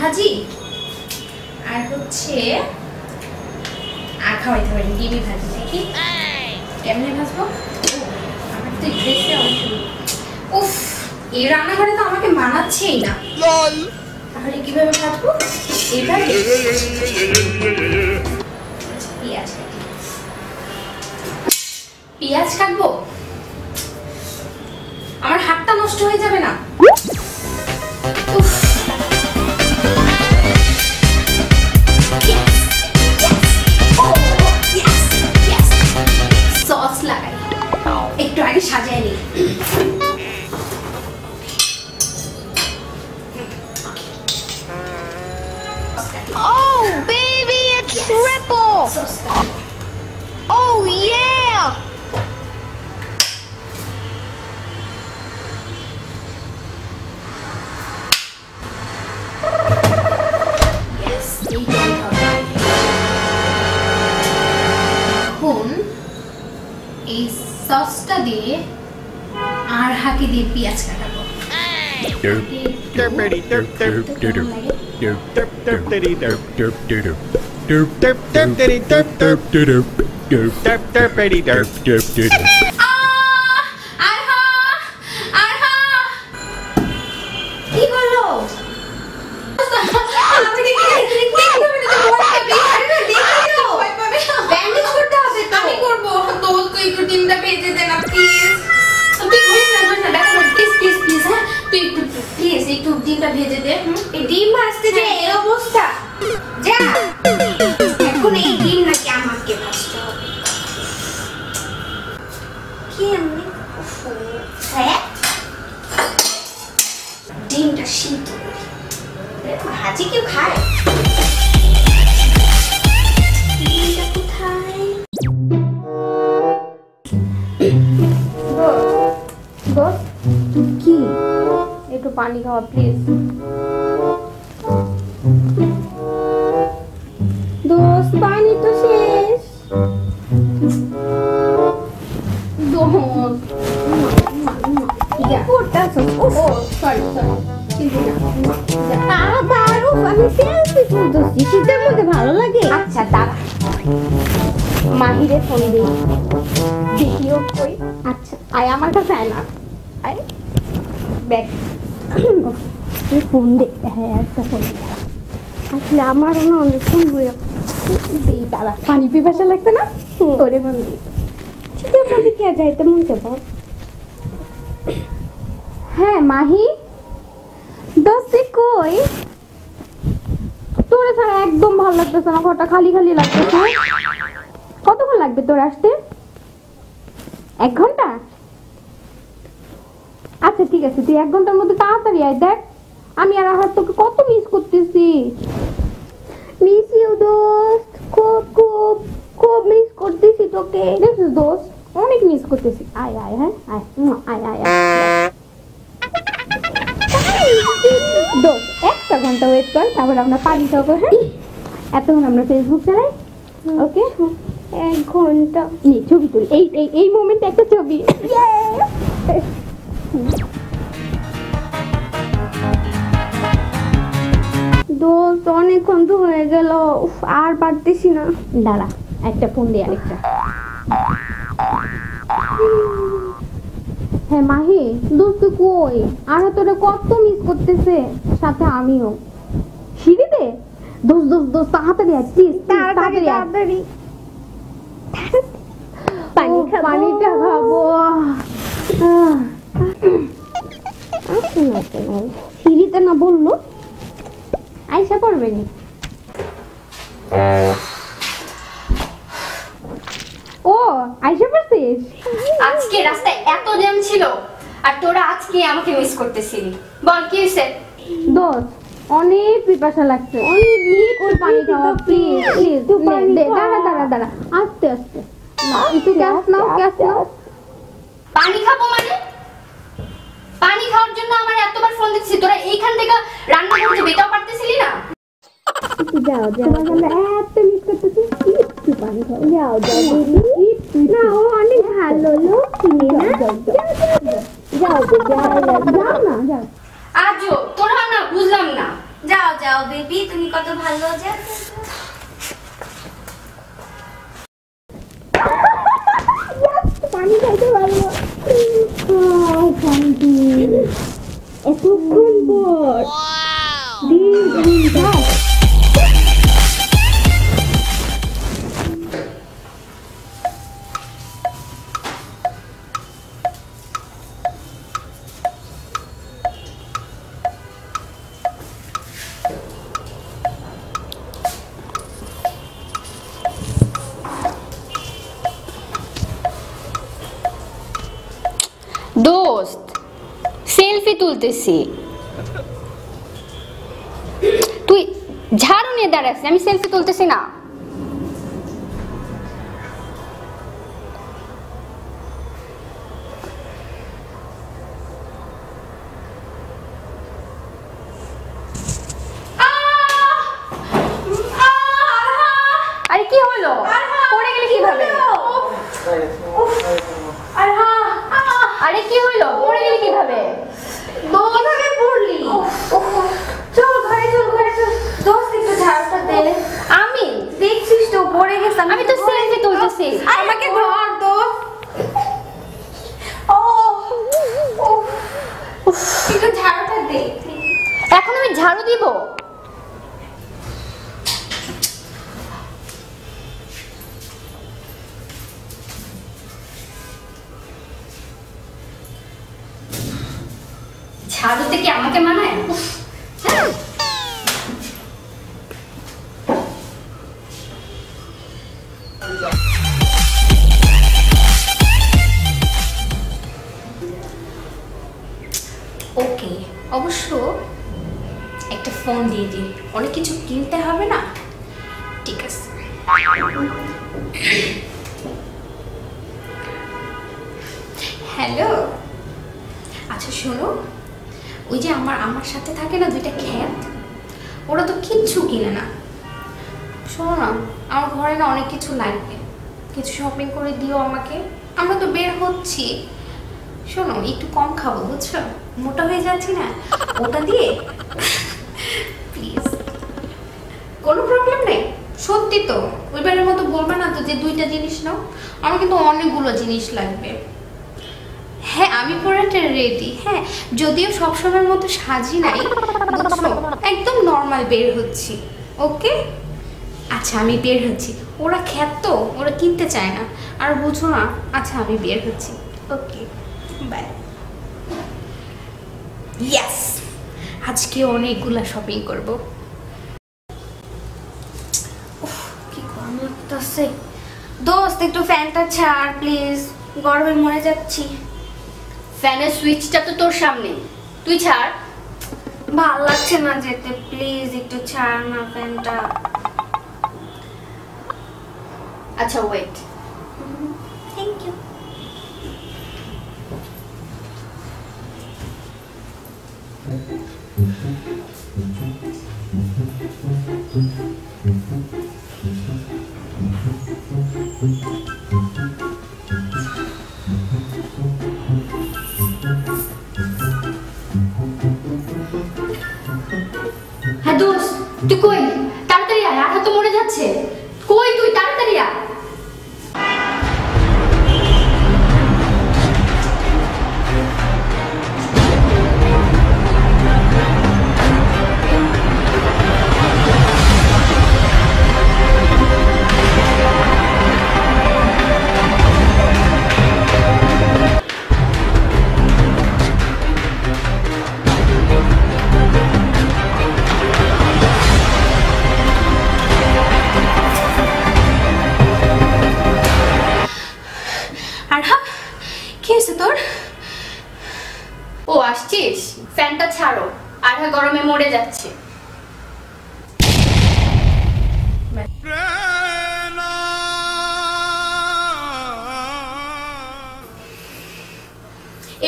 ভাজি আর হচ্ছে আর খাওয়াইতে পারি ডিমই ভাজি দেখি কেমনে ভাজবো। আমার তো ড্রেসে উফ এই রান্নাঘরে তো আমাকে মানাচ্ছেই না। তাহলে কিভাবে ভাজবো? এইভাবে পেঁয়াজ কাটবো, আমার হাতটা নষ্ট হয়ে যাবে না? সস লাগাই, একটু আগে সাজাই নি। Oh baby, it's triple. Oh yeah. Yes, এখন এই সসটা দিয়ে আর হাঁকে দিয়ে পেঁয়াজ কাটাবো। কি বলো? আমি করবো তো একটু ডিমটা ভেজে দে না প্লিজ। প্লিজ একটু ডিমটা ভেজে দে। এই ডিম ভাজতে যে এই অবস্থা, যা এখন এই ডিম নাকি আমাকে ভাজতে হবে? কি এমনি ডিমটা সিদ্ধ ভাজি কেউ খায়? ডিমটা কোথায়? কি একটু পানি খাওয়া প্লিজ। দোস্ত পানি তো শেষ। ভালো লাগে। আচ্ছা দাঁড়া, মাহিরে ফোন দিই, দেখিও কই। আচ্ছা আয় আমার কাছে, আয় না আয় ব্যাগ ফোন দে। হ্যাঁ একটা ফোন আসলে আমার না অনেকক্ষণ হয়ে দাঁড়া, পানি পিপাসা লাগছে না? তোরে ফোন দিই। ঠিক আছে কে যাইতে মন চাবো। হ্যাঁ মাহি দোস্ত কই? তোরে ছাড়া একদম ভালো লাগতেছে না, ঘরটা খালি খালি লাগতেছে। কতক্ষণ লাগবে তোর আসতে? 1 ঘন্টা? আচ্ছা ঠিক আছে, তুই 1 ঘন্টার মধ্যে তাড়াতাড়ি আয়। দেখ আমি আর আহার তোকে কত মিস করতেছি। মিস ইউ দোস্ত, খুব খুব খুব মিস করতেছি তোকে। দেখছিস দোস্ত অনেক মিস করতেছি। আয় আয়, হ্যাঁ আয় আয় আয় দোস্ত 1 ঘন্টা ওয়েট কর, তারপর আমরা পানি খাবো। হ্যাঁ এতক্ষণ আমরা ফেসবুক চালাই। ওকে 1 ঘন্টা নে ছবি তুল। এই মোমেন্টে একটা ছবি। দোস্ত অনেকক্ষণ তো হয়ে গেল, আর পারতেছি না। দাঁড়া একটা ফোন দিয়ে আরেকটা। হ্যাঁ মাহি দোস্ত কই? আর তোরা কত মিস করতেছে, সাথে আমিও। সিঁড়িতে দোস্ত দোস্ত দোস্ত তাড়াতাড়ি আয় প্লিজ, তাড়াতাড়ি তাড়াতাড়ি। পানিটা খাবো। সিঁড়িতে না বললো আইসা পড়বে নি। ও আইসা পড়ছিস? আজকে রাস্তায় এত জ্যাম ছিল আর তোরা আজকে আমাকে মিস করতেছিলি। বল কি হইছে? দোস্ত অনেক পিপাসা লাগছে, অনেক লিকুইড পানি খাওয়া প্লিজ প্লিজ। দাঁড়া দাঁড়া দাঁড়া, আস্তে আস্তে একটু গ্যাস নাও, গ্যাস নাও। পানি খাবো মানে? পানি খাওয়ার জন্য আমার এতবার ফোন দিচ্ছি, তোরা এইখান থেকে রান্না করতে বেটাও পারতেছিলি না? যাও যাও, আমরা এত মিস করতেছি। একটু পানি খাও, যাও যাও না, ও অনেক ভালো লোক তুমি না। যাও যাও যাও যাও না যাও। আজও তোরা না বুঝলাম না, যাও যাও বেবি, তুমি কত ভালো যাও। পানি খাইতে পারবো। শান্তি এতক্ষণ পর দোস্ত সেলফি তুলতেছি, তুই ঝাড়ু নিয়ে দাঁড়াচ্ছিস, আমি সেলফি তুলতেছি না। আরে কি হলো, পড়ে গেলে কিভাবে? আরে কি হলো, পড়ে গেলি কিভাবে? কিভাবে পড়লি? চল ঘরে চল, ঘরে চল। দোস্ত একটু ঝাড়টা দে। আমি দেখছিস তো পড়ে গেছে। আমি তো সেলফি তুলতেছি। আমাকে ধর দোস্ত। ও একটু ঝাড়টা দে। এখন আমি ঝাড়ু দিব? ঝাড়ুতে কি আমাকে মানায়? ওকে, অবশ্য একটা ফোন দিয়ে দিই, অনেক কিছু কিনতে হবে না। ঠিক আছে। হ্যালো, আচ্ছা শোনো, ওই যে আমার সাথে থাকে না দুইটা খ্যাত, ওরা তো কিচ্ছু কিনে না। শোনো না, আমার ঘরে না অনেক কিছু লাগবে, কিছু শপিং করে দিও আমাকে। আমরা তো বের হচ্ছি, শোনো একটু কম খাবো বুঝছো, মোটা হয়ে যাচ্ছি না, ওটা দিয়ে প্লিজ। কোনো প্রবলেম নেই, সত্যি তো, ওইবারের মতো বলবে না তো যে দুইটা জিনিস নাও। আমার কিন্তু অনেকগুলো জিনিস লাগবে। হ্যাঁ আমি পুরোটা রেডি, হ্যাঁ যদিও সবসময়ের মতো সাজি নাই বুঝছো, একদম নর্মাল বের হচ্ছি। ওকে আচ্ছা আমি বের হচ্ছি, ওরা খ্যাত তো, ওরা কিনতে চায় না আর বুঝো না। আচ্ছা আমি বের হচ্ছি, ওকে বাই। ইয়েস, আজকে অনেকগুলা শপিং করব। কি গরম লাগতেছে। দোস্ত একটু ফ্যানটা ছাড় প্লিজ, গরমে মরে যাচ্ছি। ফ্যানের সুইচটা তো তোর সামনে, তুই ছাড়। ভাল লাগছে না যেতে, প্লিজ একটু ছাড় না ফ্যানটা। আচ্ছা ওয়েট। Thank you. হ্যাঁ দোস্ত তুই কই, তাড়াতাড়ি আয়, আঠা তো মরে যাচ্ছে। কই তুই, তাড়াতাড়ি আয়। ও আসছিস, ফ্যানটা ছাড়ো, আঠা গরমে মরে যাচ্ছে।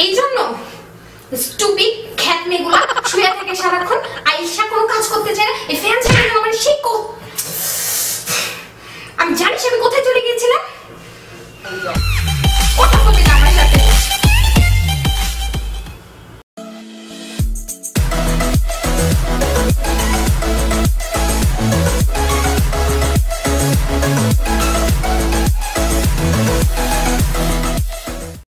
এই জন্য স্টুপিড খ্যাত মেয়েগুলো শুয়ে থাকে সারাক্ষণ, আইসা কোনো কাজ করতে চায় না, এই ফ্যান ছেড়ে আমার শিখো। আমি জানিস আমি কোথায়